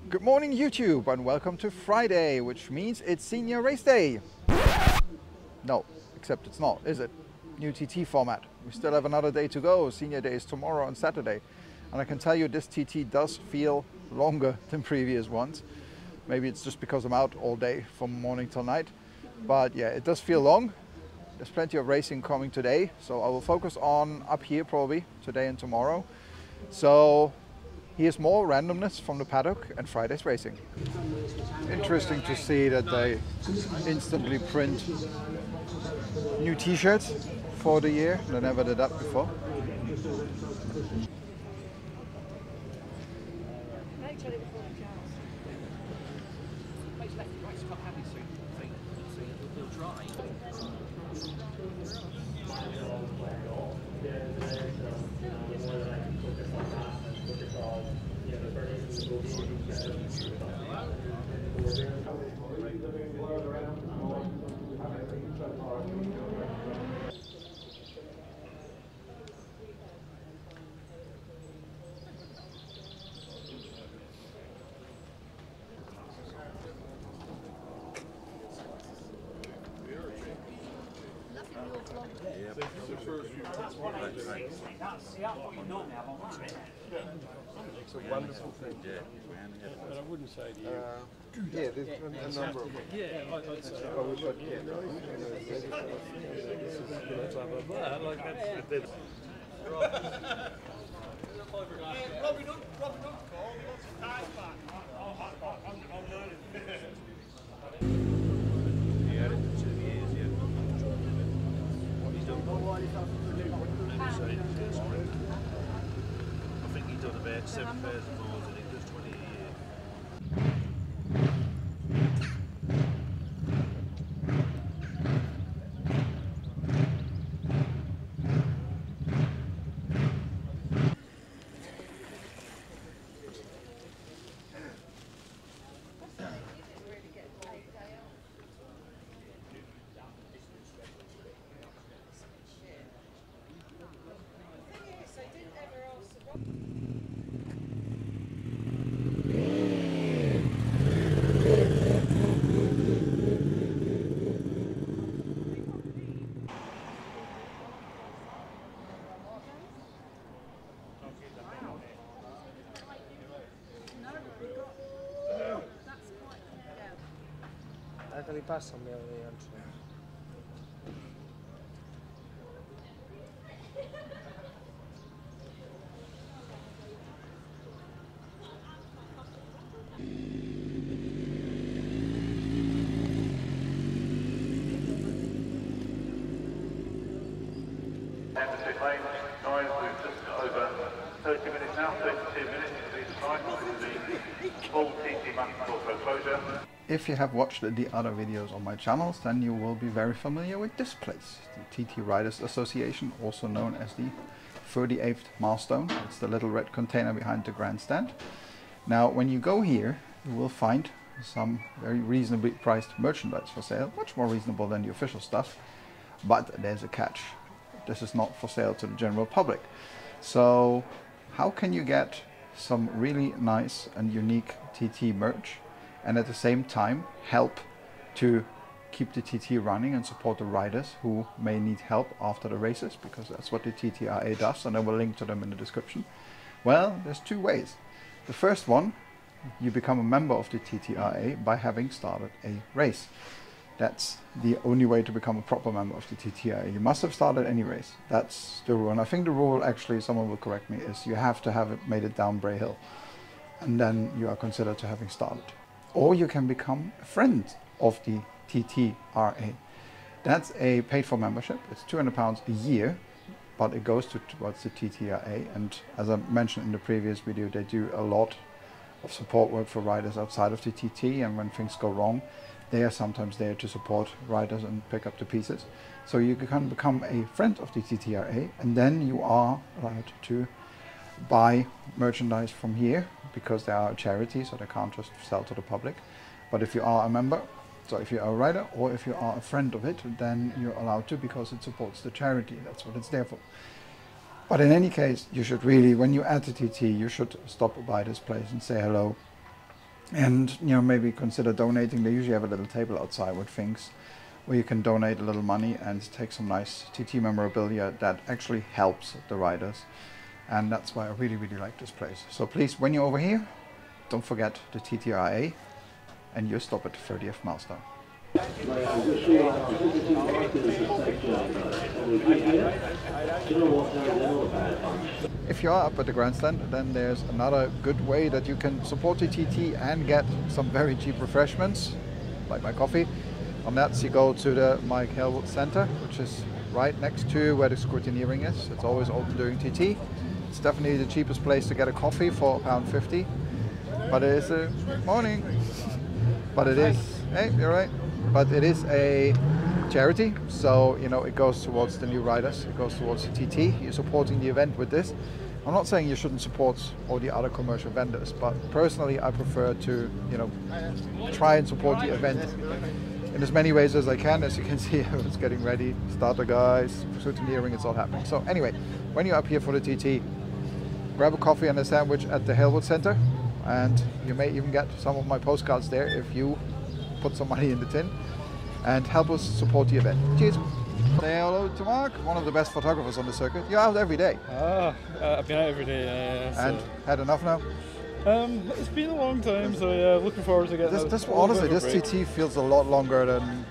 Good morning YouTube and welcome to Friday, which means it's senior race day. No, except it's not, is it? New TT format. We still have another day to go. Senior day is tomorrow and Saturday. And I can tell you this TT does feel longer than previous ones. Maybe it's just because I'm out all day from morning till night. But yeah, it does feel long. There's plenty of racing coming today. So I will focus on up here probably today and tomorrow. So here's more randomness from the paddock and Friday's racing. Interesting to see that they instantly print new t-shirts for the year. They never did that before. It's a wonderful thing. But I wouldn't say to you. Yeah, there's a number of them. Yeah, I'd say. Oh, we've got blah blah blah. Like that's. I think he's done about 7,000 miles and he does 20 a year. Che li passano di altri. Pit lane, guys, we've just over 30 minutes now, 32 minutes to be precise. This is the full TT Master closure. If you have watched the other videos on my channels, then you will be very familiar with this place, the TT Riders Association, also known as the 38th Milestone. It's the little red container behind the grandstand. Now, when you go here, you will find some very reasonably priced merchandise for sale, much more reasonable than the official stuff, but there's a catch. This is not for sale to the general public. So how can you get some really nice and unique TT merch and at the same time help to keep the TT running and support the riders who may need help after the races, because that's what the TTRA does, and I will link to them in the description? Well, there's two ways. The first one, you become a member of the TTRA by having started a race. That's the only way to become a proper member of the TTRA. You must have started any race. That's the rule. And I think the rule, actually, someone will correct me, is you have to have made it down Bray Hill. And then you are considered to having started. Or you can become a friend of the TTRA. That's a paid for membership. It's £200 a year, but it goes towards the TTRA. And as I mentioned in the previous video, they do a lot of support work for riders outside of the TT, and when things go wrong, they are sometimes there to support riders and pick up the pieces. So you can become a friend of the TTRA, and then you are allowed to buy merchandise from here, because they are a charity, so they can't just sell to the public. But if you are a member, so if you are a rider or if you are a friend of it, then you're allowed to, because it supports the charity. That's what it's there for. But in any case, you should really, when you add the TT, you should stop by this place and say hello And you know, maybe consider donating. They usually have a little table outside with things where you can donate a little money and take some nice TT memorabilia that actually helps the riders. And that's why I really, really like this place. So please, when you're over here, don't forget the TTRA and you stop at the 30th milestone. If you are up at the grandstand, then there's another good way that you can support the TT and get some very cheap refreshments, like my coffee. On that, you go to the Mike Halewood Center, which is right next to where the scrutineering is. It's always open during TT. It's definitely the cheapest place to get a coffee for £1.50. But it is a morning. But it is, hey, you're right. But it is a charity, so you know it goes towards the new riders. It goes towards the TT. You're supporting the event with this. I'm not saying you shouldn't support all the other commercial vendors, but personally, I prefer to, you know, try and support the event in as many ways as I can. As you can see, it's getting ready. Starter guys, scrutineering, it's all happening. So anyway, when you're up here for the TT, grab a coffee and a sandwich at the Halewood Center, and you may even get some of my postcards there if you put some money in the tin and help us support the event. Cheers. Say hello to Mark, one of the best photographers on the circuit. You're out every day. I've been out every day. And had enough now? It's been a long time, so yeah, looking forward to getting honestly, this TT feels a lot longer than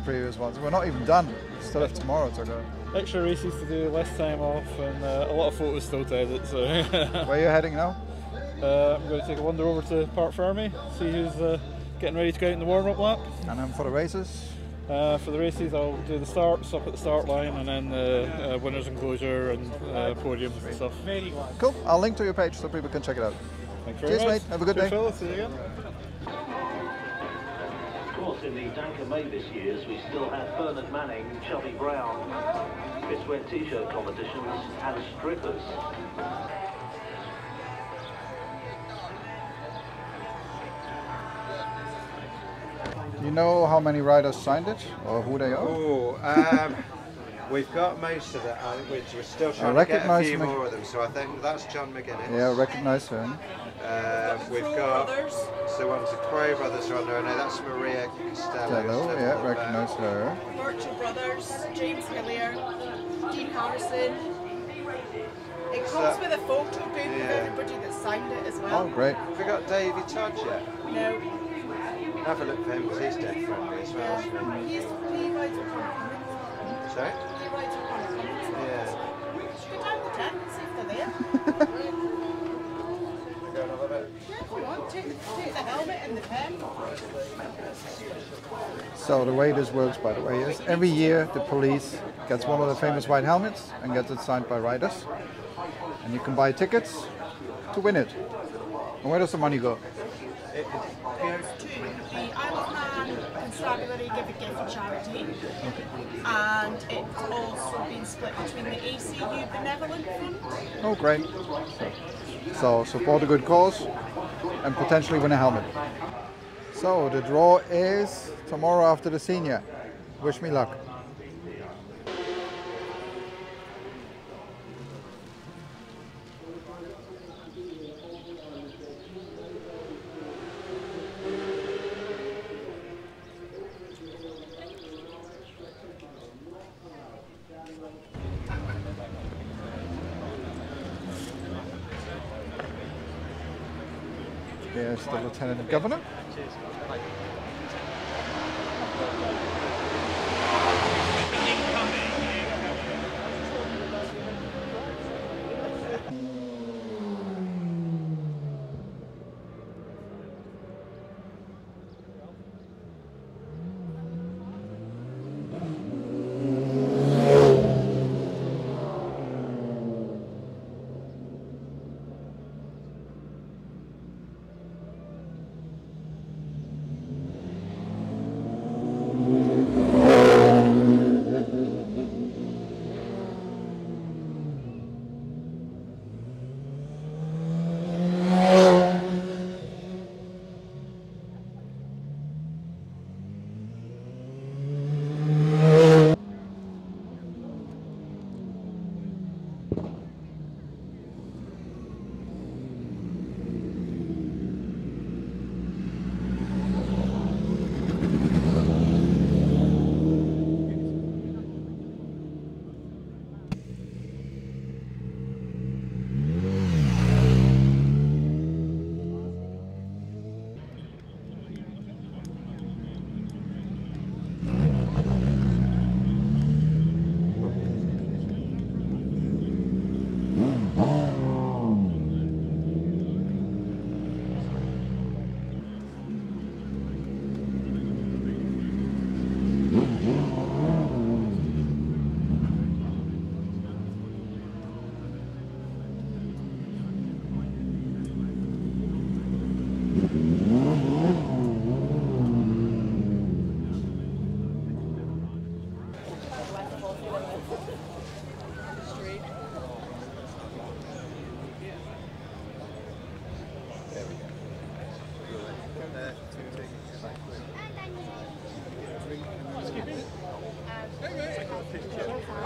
previous ones. We're not even done. We still have tomorrow to go. Extra races to do, less time off, and a lot of photos still to edit. So. Where are you heading now? I'm going to take a wander over to Parc Fermé, see who's getting ready to go out in the warm-up lap. And then for the races? For the races, I'll do the starts up at the start line, and then the winners enclosure and podiums and stuff. Cool. I'll link to your page so people can check it out. Thanks very much. Mate. Have a good day. Phil. See you again. Of course, in the Danker Mavis years, we still had Bernard Manning, Chubby Brown, Fitz Wet T-shirt competitions, and strippers. You know how many riders signed it, or who they are? Oh, we've got most of it, we're still trying to get a few more of them, so I think that's John McGuinness. Yeah, I recognise him. We've got, so one's the Crow Brothers runner, and that's Maria Costello. Hello, yeah, recognise her. Virtual Brothers, James Hillier, Dean Harrison. It comes with a photo booth of everybody that signed it as well. Oh, great. Have we got Davey Todd yet? No. Have a look for him, because he's dead friendly as well. He rides with Connor. Sorry? He rides with Connor. Yeah. Go down the tent and see if they're there. Go and have a look. Yeah, go on, take the helmet and the pen. So the way this works, by the way, is every year the police gets one of the famous white helmets and gets it signed by riders. And you can buy tickets to win it. And where does the money go? It goes to the Isle of Man Constabulary Give a Gift charity, and it's also been split between the ACU Benevolent Fund. Oh, great. So support a good cause and potentially win a helmet. So the draw is tomorrow after the senior. Wish me luck. Here's the Lieutenant Governor.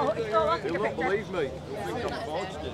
Oh, it's all like He'll not believe me. He'll think I'm forged it.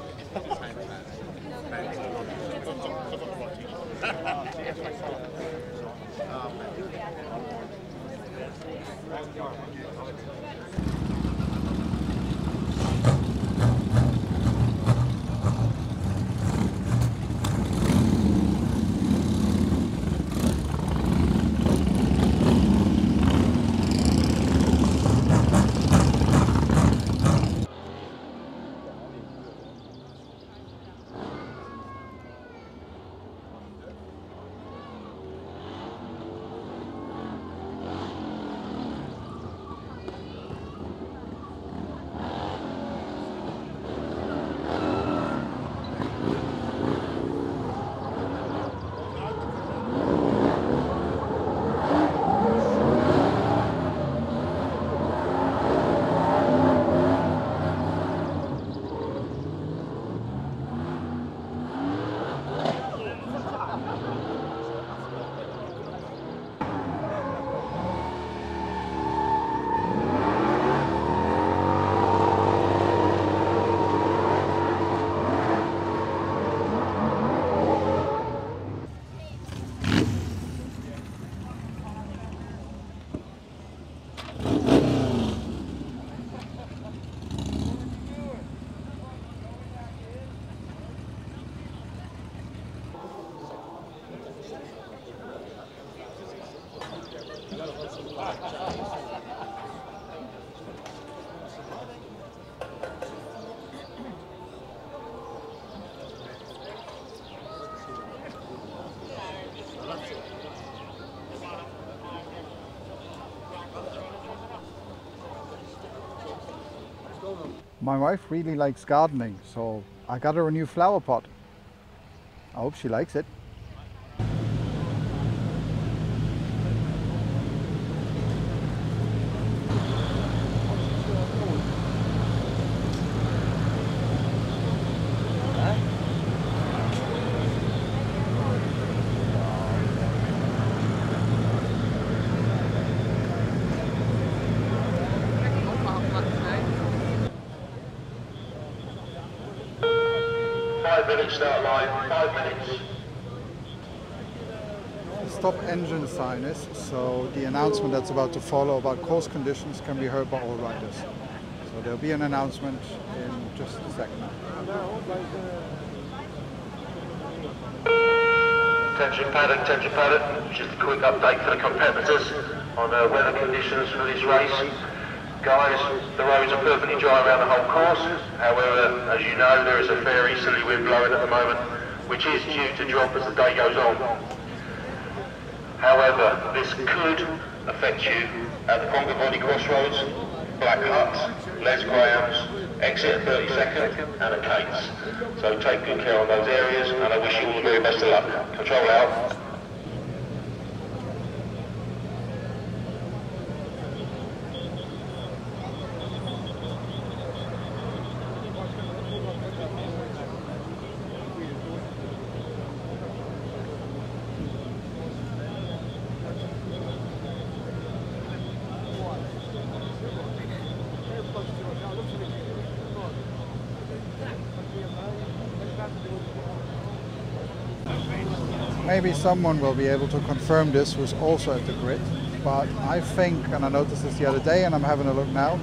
My wife really likes gardening, so I got her a new flower pot. I hope she likes it. Start line, 5 minutes. The stop engine sign is, so the announcement that's about to follow about course conditions can be heard by all riders. So there'll be an announcement in just a second. Attention paddock, just a quick update for the competitors on weather conditions for this race. Guys, the roads are perfectly dry around the whole course. However, as you know, there is a fair easterly wind blowing at the moment, which is due to drop as the day goes on. However, this could affect you at the Congavoni Crossroads, Black Hut, Les Graham's, exit at 32nd and at Cates. So take good care of those areas, and I wish you all the very best of luck. Control out. Maybe someone will be able to confirm this who's also at the grid, but I think, and I noticed this the other day and I'm having a look now,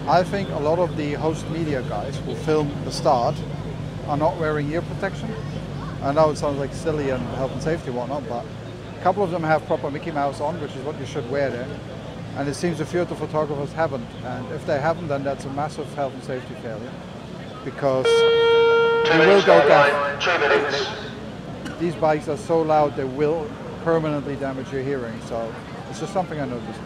I think a lot of the host media guys who film the start are not wearing ear protection. I know it sounds like silly and health and safety and whatnot, but a couple of them have proper Mickey Mouse on, which is what you should wear there. And it seems a few of the photographers haven't, and if they haven't, then that's a massive health and safety failure, because they will go deaf. 2 minutes. These bikes are so loud they will permanently damage your hearing, so it's just something I noticed.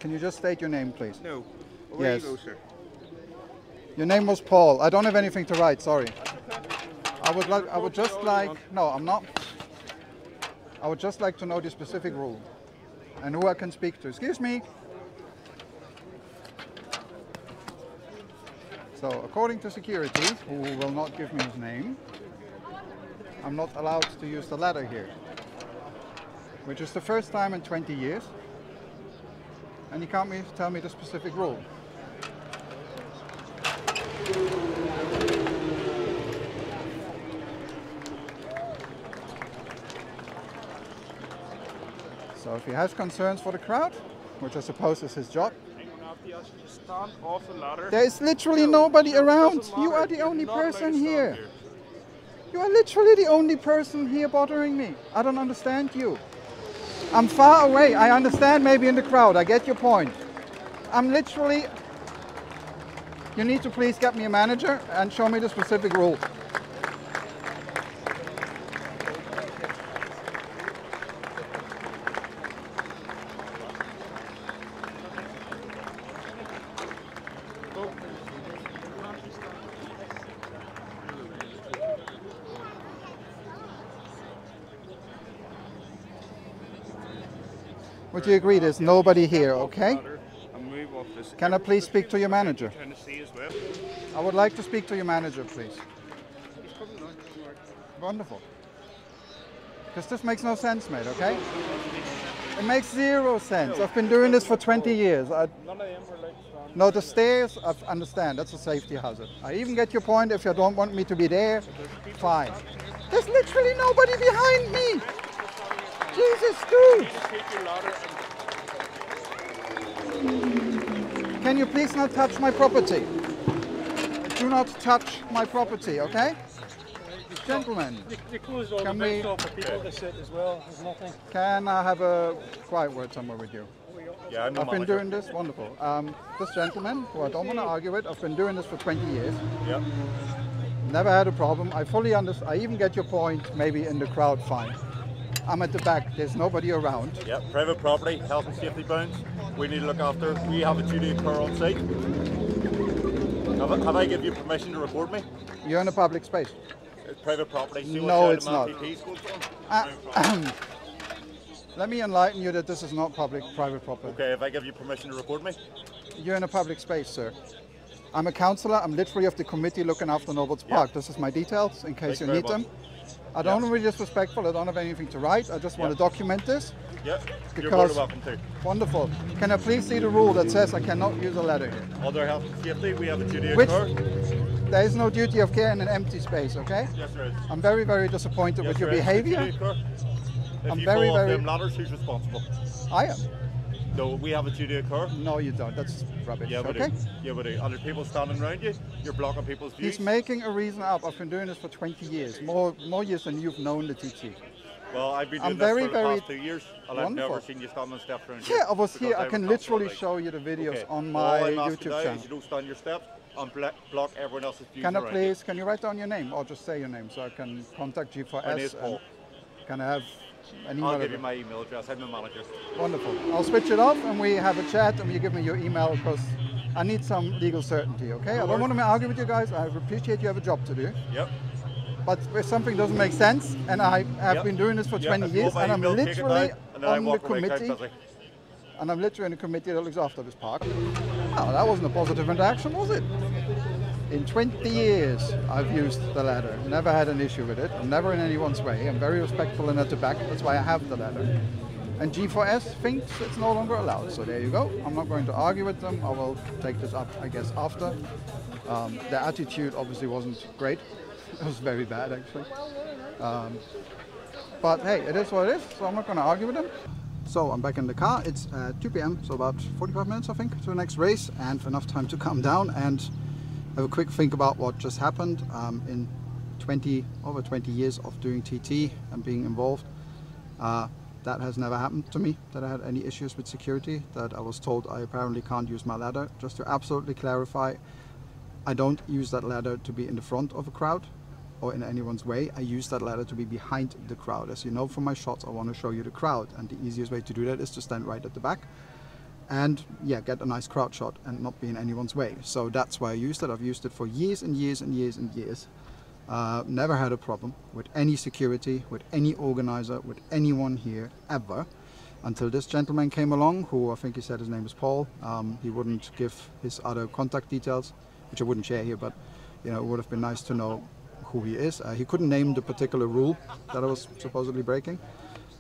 Can you just state your name, please? No. Where Yes. you go, sir? Your name was Paul. I don't have anything to write, sorry. I would just like, no, I'm not. I would just like to know the specific rule and who I can speak to. Excuse me. So, according to security, who will not give me his name, I'm not allowed to use the ladder here, which is the first time in 20 years. And you can't tell me the specific rule. So if he has concerns for the crowd, which I suppose is his job, there is literally nobody around. You are the only person here. You are literally the only person here bothering me. I don't understand you. I'm far away. I understand maybe in the crowd. I get your point. I'm literally... You need to please get me a manager and show me the specific rule. Would you agree there's nobody here, okay? Can I please speak to your manager? I would like to speak to your manager, please. Wonderful. Because this makes no sense, mate, okay? It makes zero sense. I've been doing this for 20 years. No, the stairs, I understand, that's a safety hazard. I even get your point. If you don't want me to be there, fine. There's literally nobody behind me. Jesus, dude. Can you please not touch my property? Do not touch my property, okay? Gentlemen, They closed all the bits off for people to sit as well. There's nothing. Can I have a quiet word somewhere with you? Yeah, I've been doing this, wonderful. This gentleman, who I don't want to argue with, I've been doing this for 20 years. Yep. Never had a problem. I fully understand. I even get your point, maybe in the crowd, fine. I'm at the back, there's nobody around. Yep, private property, health and safety bounds. We need to look after. We have a duty of care on site. Have I given you permission to record me? You're in a public space. It's private property. See what No, side it's of not. MPP's going from? Let me enlighten you that this is not private property. Okay, if I give you permission to record me? You're in a public space, sir. I'm a councillor. I'm literally of the committee looking after Nobles Park. This is my details in case you need them. I don't want to be disrespectful. I don't have anything to write. I just want to document this. Yeah, you're more than welcome to. Wonderful. Can I please see the rule that says I cannot use a ladder here? Other health and safety, we have a duty of care. There is no duty of care in an empty space, okay? Yes, there is. I'm very, very disappointed with your behaviour. If I'm you very, fall off very... them ladders, who's responsible? I am. No, we have a duty of care. No, you don't. That's rubbish, Yeah, we okay? do. Yeah, we do. And there's people standing around you, you're blocking people's views. He's making a reason up. I've been doing this for 20 years, more years than you've known the TT. Well, I've been doing very, this for the past 2 years, and wonderful. I've never seen you stand on steps around Yeah, here. I was here. because I can was literally constantly- show you the videos Okay. on All my I'm asking YouTube now channel. is you don't stand on your steps and block everyone else's views Can I around please, can you write down your name or just say your name so I can contact My G4S? name's Paul. Can I have an email I'll give you address? my email address. I'm the manager. Wonderful. I'll switch it off and we have a chat and you give me your email because I need some legal certainty, okay? I don't want to argue with you guys. I appreciate you have a job to do. Yep. But if something doesn't make sense, and I have been doing this for 20 years, and I'm literally on the committee, and I'm literally in the committee that looks after this park. Oh, that wasn't a positive interaction, was it? In 20 years, I've used the ladder. Never had an issue with it. I'm never in anyone's way. I'm very respectful and at the back. That's why I have the ladder. And G4S thinks it's no longer allowed. So there you go. I'm not going to argue with them. I will take this up, I guess, after. Their attitude obviously wasn't great. It was very bad, actually. But hey, it is what it is. So I'm not going to argue with them. So I'm back in the car. It's 2 p.m. So about 45 minutes, I think, to the next race. And enough time to calm down and have a quick think about what just happened. In over 20 years of doing TT and being involved, that has never happened to me, that I had any issues with security, that I was told I apparently can't use my ladder. Just to absolutely clarify, I don't use that ladder to be in the front of a crowd or in anyone's way. I use that ladder to be behind the crowd. As you know from my shots, I want to show you the crowd, and the easiest way to do that is to stand right at the back and yeah, get a nice crowd shot and not be in anyone's way. So that's why I used it. I've used it for years and years and years and years. Never had a problem with any security, with any organizer, with anyone here ever, until this gentleman came along, who I think he said his name is Paul. He wouldn't give his other contact details, which I wouldn't share here, but you know, it would have been nice to know who he is. He couldn't name the particular rule that I was supposedly breaking.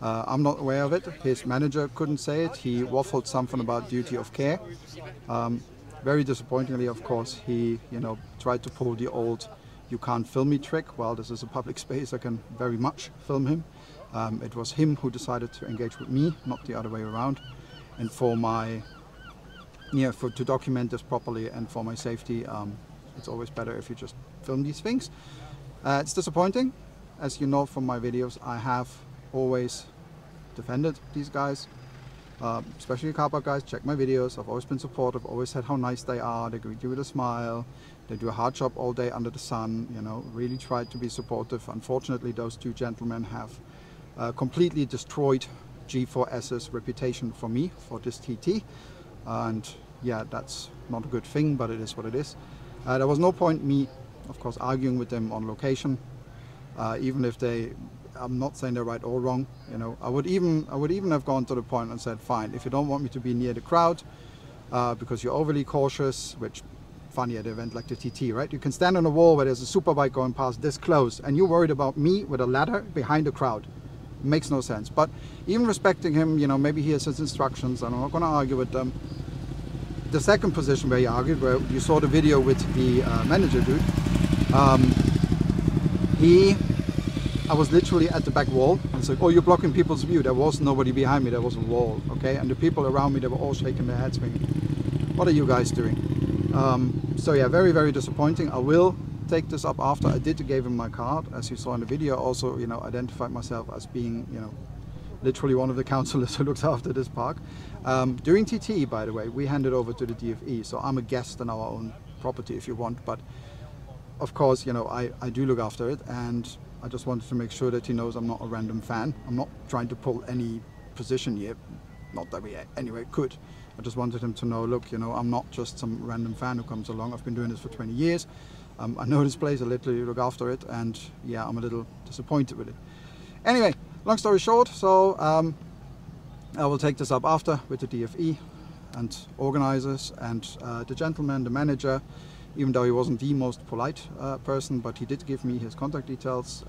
I'm not aware of it. His manager couldn't say it. He waffled something about duty of care. Very disappointingly, of course, he tried to pull the old "you can't film me" trick. Well, this is a public space. I can very much film him. It was him who decided to engage with me, not the other way around. And for my, to document this properly and for my safety, it's always better if you just film these things. It's disappointing. As you know from my videos, I have always defended these guys, especially car park guys. Check my videos. I've always been supportive, always said how nice they are. They greet you with a smile. They do a hard job all day under the sun, really tried to be supportive. Unfortunately, those two gentlemen have completely destroyed G4S's reputation for me, for this TT. And yeah, that's not a good thing, but it is what it is. There was no point me, of course, arguing with them on location, even if I'm not saying they're right or wrong. I would even have gone to the point and said, fine, if you don't want me to be near the crowd because you're overly cautious, which funny at an event like the TT, right? You can stand on a wall where there's a superbike going past this close and you're worried about me with a ladder behind the crowd. It makes no sense. But even respecting him, maybe he has his instructions and I'm not going to argue with them. The second position where he argued, where you saw the video with the manager dude, I was literally at the back wall. It's like, oh, you're blocking people's view. There was nobody behind me, there was a wall, okay? And the people around me, they were all shaking their heads thinking, what are you guys doing? So yeah, very, very disappointing. I will take this up after. I did give him my card, as you saw in the video. Also, identified myself as being, literally one of the councillors who looks after this park. During TT, by the way, we handed over to the DFE, so I'm a guest on our own property if you want, but of course, I do look after it, and I just wanted to make sure that he knows I'm not a random fan. I'm not trying to pull any position here. not that we anyway could. I just wanted him to know, look, you know, I'm not just some random fan who comes along. I've been doing this for 20 years. I know this place, I literally look after it, and yeah, I'm a little disappointed with it. Anyway, long story short, so I will take this up after with the DFE and organizers and the gentleman, the manager, even though he wasn't the most polite person, but he did give me his contact details,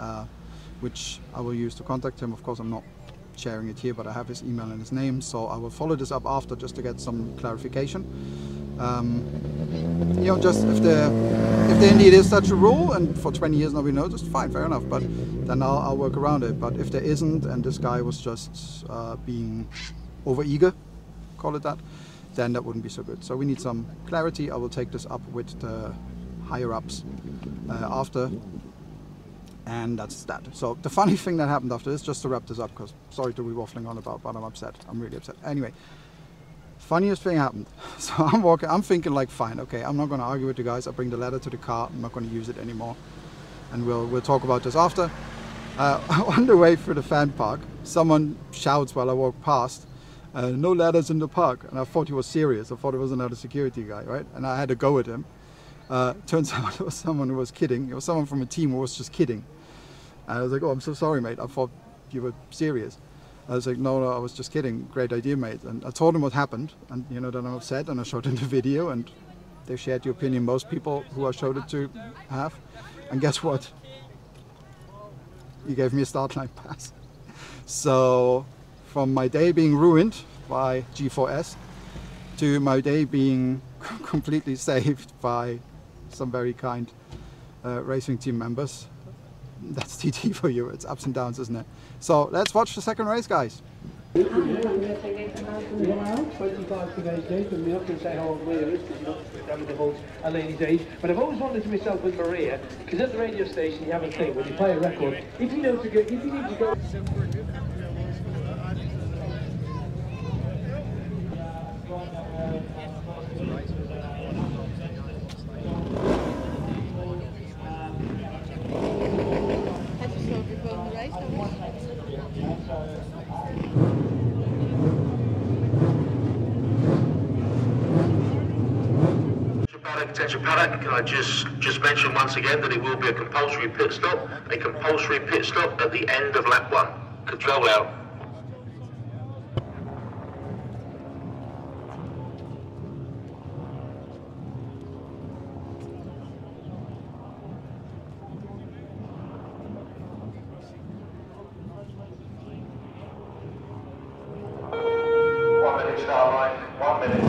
which I will use to contact him. Of course, I'm not sharing it here, but I have his email and his name, so I will follow this up after just to get some clarification. You know, just if there indeed is such a rule, and for 20 years nobody noticed, fine, fair enough, but then I'll work around it. But if there isn't, and this guy was just being over eager, call it that, then that wouldn't be so good. So we need some clarity. I will take this up with the higher ups after. And that's that. So the funny thing that happened after this, just to wrap this up, because sorry to be waffling on about, but I'm upset. I'm really upset. Anyway, funniest thing happened. So I'm walking, I'm thinking like, fine, okay, I'm not going to argue with the guys. I bring the ladder to the car. I'm not going to use it anymore. And we'll talk about this after. On the way through the fan park, someone shouts while I walk past, no ladders in the park. And I thought he was serious. I thought it was another security guy, right? And I had to go at him. Turns out it was someone who was kidding. It was someone from a team who was just kidding. And I was like, oh, I'm so sorry, mate. I thought you were serious. I was like, no, I was just kidding. Great idea, mate. And I told him what happened. And, you know, then I'm upset. And I showed him the video. And they shared the opinion most people who I showed it to have. And guess what? He gave me a start line pass. So from my day being ruined by G4S to my day being completely saved by some very kind racing team members. That's TT for you. It's ups and downs, isn't it? So let's watch the second race, guys. 25 today's date, and we're not going to say how old Maria is, because you're not having to hold a lady's age. But I've always wondered to myself with Maria, because at the radio station you have a thing, when you play a record, if you know to go, if you need to go... Attention paddock, can I just mention once again that it will be a compulsory pit stop at the end of lap 1. Control out. Start line, 1 minute.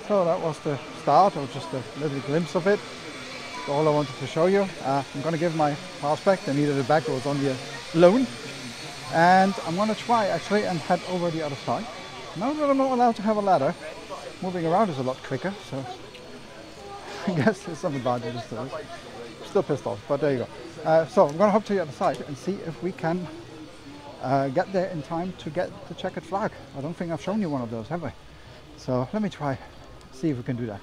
So that was the start, or just a little glimpse of it. That's all I wanted to show you. I'm going to give my pass back. I needed it back. It was only a loan. And I'm going to try actually and head over the other side. Now that I'm not allowed to have a ladder, moving around is a lot quicker. So I guess there's some advantages to it. Still pissed off, but there you go. So I'm going to hop to the other side and see if we can get there in time to get the checkered flag. I don't think I've shown you one of those, have I? So let me try, see if we can do that.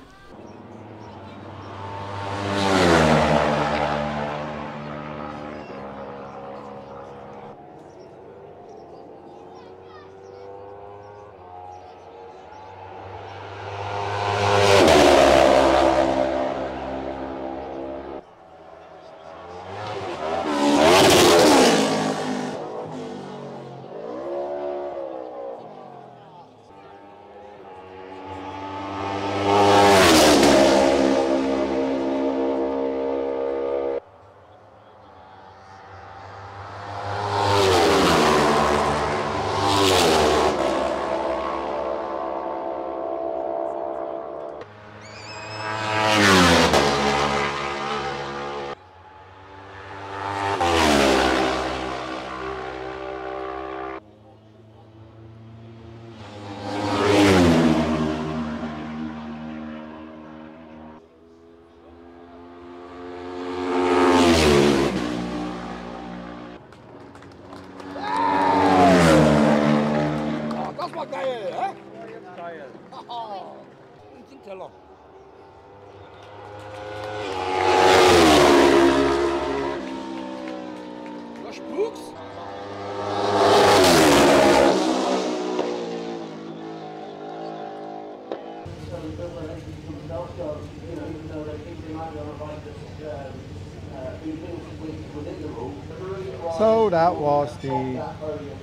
So that was the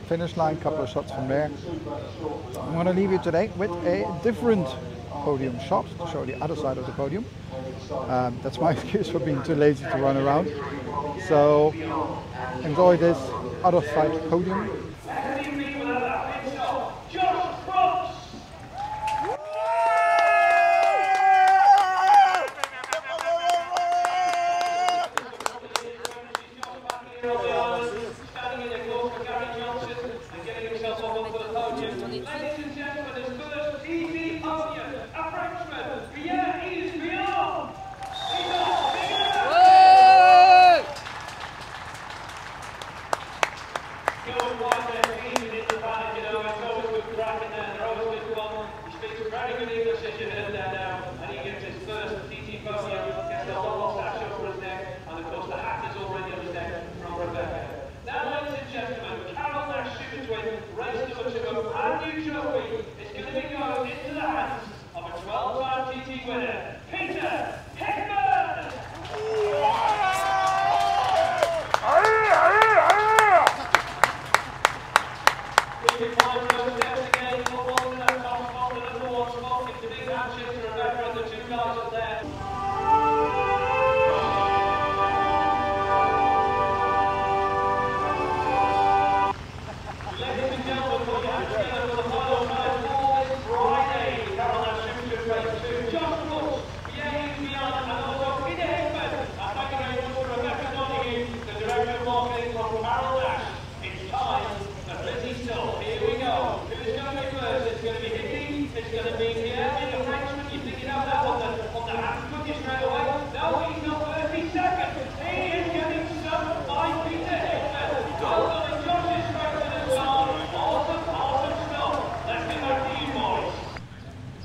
finish line, couple of shots from there. I'm going to leave you today with a different podium shot to show the other side of the podium. That's my excuse for being too lazy to run around. So enjoy this other side podium.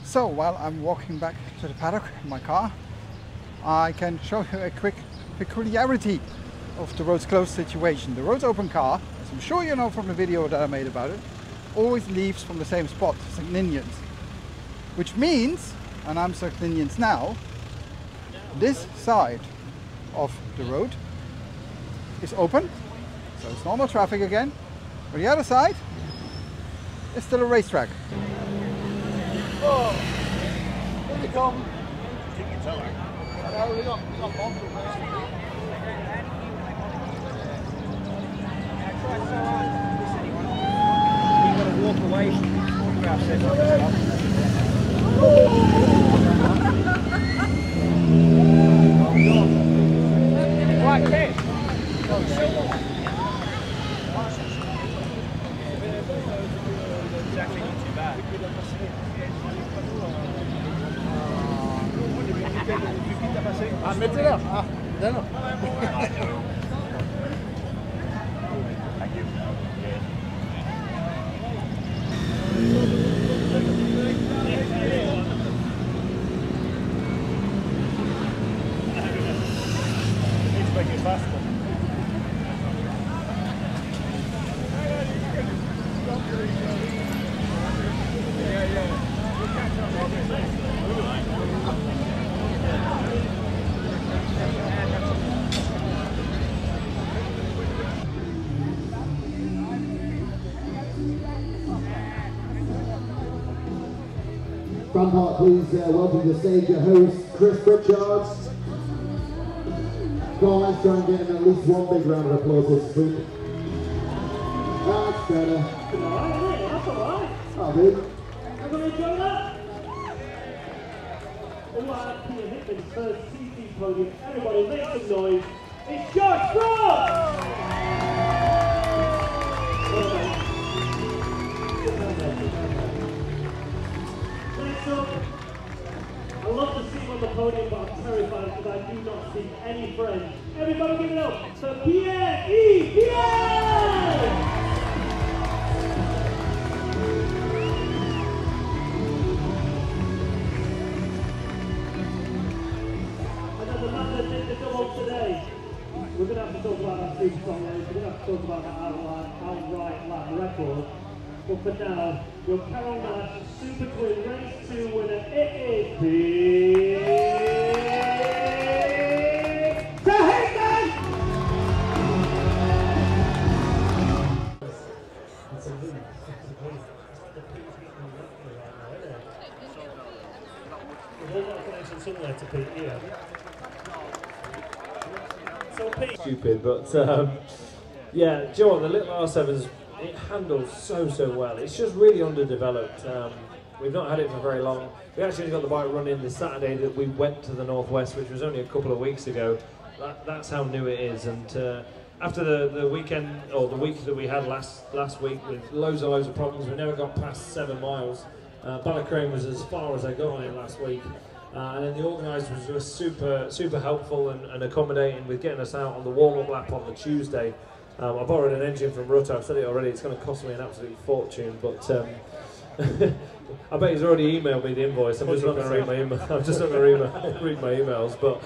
So while I'm walking back to the paddock in my car, I can show you a quick peculiarity of the roads closed situation. The roads open car, as I'm sure you know from the video that I made about it, always leaves from the same spot, St. Ninians. Which means, and I'm St. Ninians now, this side of the road is open, so it's normal traffic again. On the other side, it's still a racetrack. Oh, here they come. Keep your toe out. We got bombs. You've got to walk away from the Ah, mettez là. Ah, non. Thank you. Need to make it faster. Front part, please welcome to the stage your host, Chris Pritchard. Go on, let's try and get him at least one big round of applause this week. That's better. That's alright, that's alright. Oh, dude. Everybody enjoy that? All right, Peter Hickman's first TT podium. Everybody make some noise. It's Josh Ross! Next up, I love to see him on the podium, but I'm terrified because I do not see any friends. Everybody give it up for Pierre E. Pierre! Today, we're going to have to talk about that Superstar race, we're going to have to talk about that outright lap record. But for now, your Carol Nash Super Twin Race 2 winner, it is Peter Hickman! We've all got a connection somewhere to Pete, yeah. Stupid, but yeah, do you know what, the little R7's, it handles so well. It's just really underdeveloped. We've not had it for very long. We actually got the bike running this Saturday that we went to the Northwest, which was only a couple of weeks ago. That's how new it is. And after the weekend, or the week that we had last week with loads of problems, we never got past 7 miles. Ballycrane was as far as I got on it last week. And then the organisers were super helpful and accommodating with getting us out on the warm-up lap on the Tuesday. I borrowed an engine from Rutter. I've said it already, it's going to cost me an absolute fortune, but I bet he's already emailed me the invoice. I'm just not going to read my read my emails. But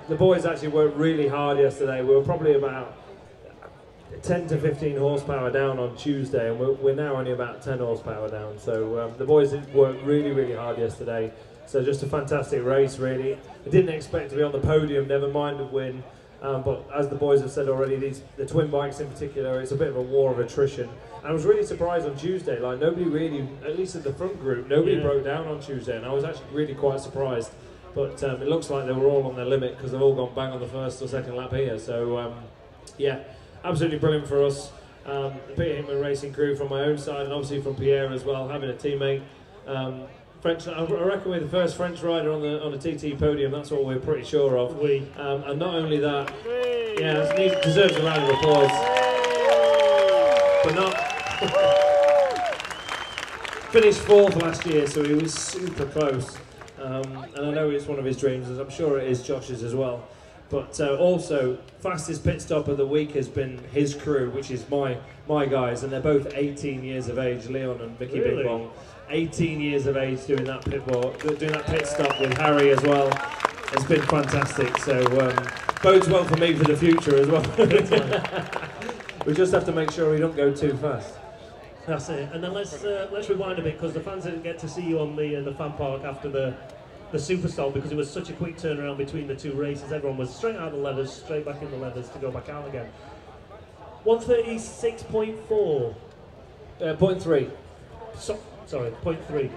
the boys actually worked really hard yesterday. We were probably about 10 to 15 horsepower down on Tuesday, and we're now only about 10 horsepower down. So the boys worked really hard yesterday. So just a fantastic race, really. I didn't expect to be on the podium, never mind a win. But as the boys have said already, the twin bikes in particular, it's a bit of a war of attrition. And I was really surprised on Tuesday, like nobody really, at least in the front group, nobody broke down on Tuesday, and I was actually really quite surprised. But it looks like they were all on their limit because they've all gone bang on the first or second lap here. So yeah, absolutely brilliant for us. The Peter Hickman Racing crew from my own side, and obviously from Pierre as well, having a teammate. French, I reckon we're the first French rider on the TT podium. That's what we're pretty sure of. And not only that, yeah, he deserves a round of applause. But not finished 4th last year, so he was super close. And I know it's one of his dreams, as I'm sure it is Josh's as well. But also, fastest pit stop of the week has been his crew, which is my guys, and they're both 18 years of age, Leon and Vicky Big Bong. 18 years of age doing that pit stop with Harry as well. It's been fantastic. So bodes well for me for the future as well. We just have to make sure we don't go too fast. That's it. And then let's rewind a bit, because the fans didn't get to see you on the fan park after the Superstar, because it was such a quick turnaround between the two races. Everyone was straight out of the leathers, straight back in the leathers to go back out again. 136.4. 0.3. Sorry, 0.3.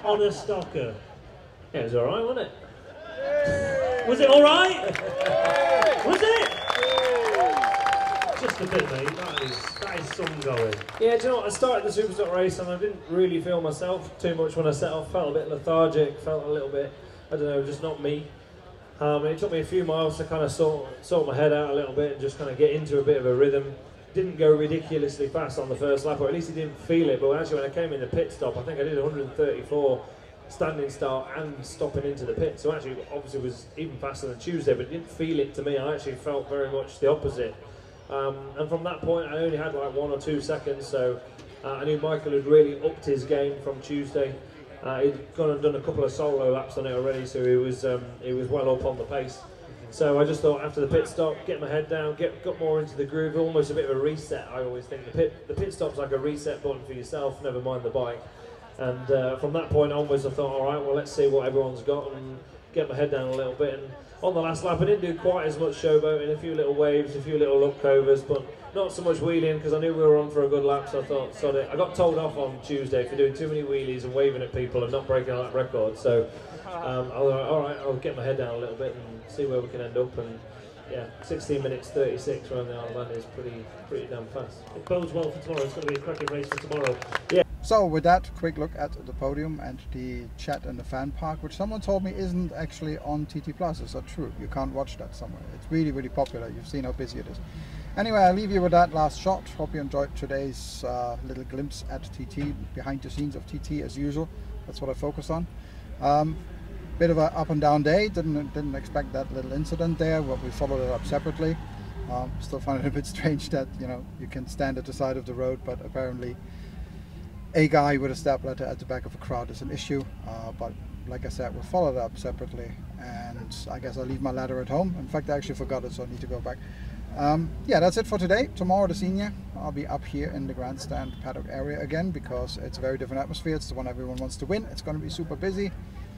On a Stocker. Yeah, it was alright, wasn't it? Was it alright? Was it? Just a bit, mate. That is some going. Yeah, do you know what? I started the Superstock race and I didn't really feel myself too much when I set off. Felt a bit lethargic, felt a little bit, I don't know, just not me. It took me a few miles to kind of sort my head out a little bit and just kind of get into a bit of a rhythm. Didn't go ridiculously fast on the first lap, or at least I didn't feel it, but actually when I came in the pit stop, I think I did 134 standing start and stopping into the pit. So actually, obviously, was even faster than Tuesday, but it didn't feel it to me. I actually felt very much the opposite. And from that point, I only had like 1 or 2 seconds. So I knew Michael had really upped his game from Tuesday. He'd gone and done a couple of solo laps on it already, so he was well up on the pace. So I just thought after the pit stop, get my head down, got more into the groove, almost a bit of a reset. I always think the pit stop's like a reset button for yourself, never mind the bike. And from that point onwards, I thought, all right, well, let's see what everyone's got and get my head down a little bit. And on the last lap, I didn't do quite as much showboating, a few little waves, a few little look overs, but not so much wheeling because I knew we were on for a good lap. So I thought, sod it. I got told off on Tuesday for doing too many wheelies and waving at people and not breaking that record. So I was like, all right, I'll get my head down a little bit and see where we can end up. And yeah, 16 minutes 36 around the Isle of Man is pretty damn fast. It bodes well for tomorrow. It's going to be a cracking race for tomorrow. Yeah. So with that, quick look at the podium and the chat and the fan park, which someone told me isn't actually on TT Plus. Is that true? You can't watch that somewhere. It's really, really popular. You've seen how busy it is. Anyway, I'll leave you with that last shot. Hope you enjoyed today's little glimpse at TT, behind the scenes of TT as usual. That's what I focus on. Bit of an up and down day. Didn't expect that little incident there, but we followed it up separately. Still find it a bit strange that you can stand at the side of the road, but apparently a guy with a step ladder at the back of a crowd is an issue. But like I said, we'll follow it up separately, and I guess I'll leave my ladder at home. In fact, I actually forgot it, so I need to go back. Yeah, that's it for today. Tomorrow, the senior, I'll be up here in the grandstand paddock area again because it's a very different atmosphere. It's the one everyone wants to win. It's going to be super busy.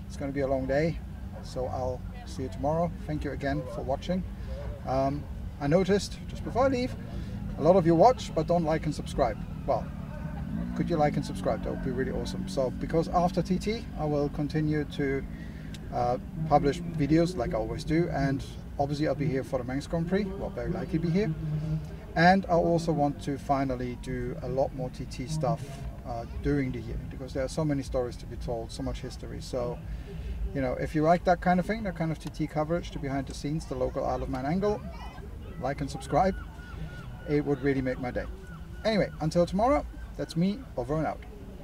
It's going to be a long day, so I'll see you tomorrow. Thank you again for watching. I noticed just before I leave, a lot of you watch but don't like and subscribe. Well, could you like and subscribe? That would be really awesome. So because after TT, I will continue to publish videos like I always do, and obviously I'll be here for the Manx Grand Prix. Well, very likely be here. And I also want to finally do a lot more TT stuff during the year, because there are so many stories to be told, so much history. So, if you like that kind of thing, that kind of TT coverage, the behind the scenes, the local Isle of Man angle, like and subscribe. It would really make my day. Anyway, until tomorrow, that's me, over and out.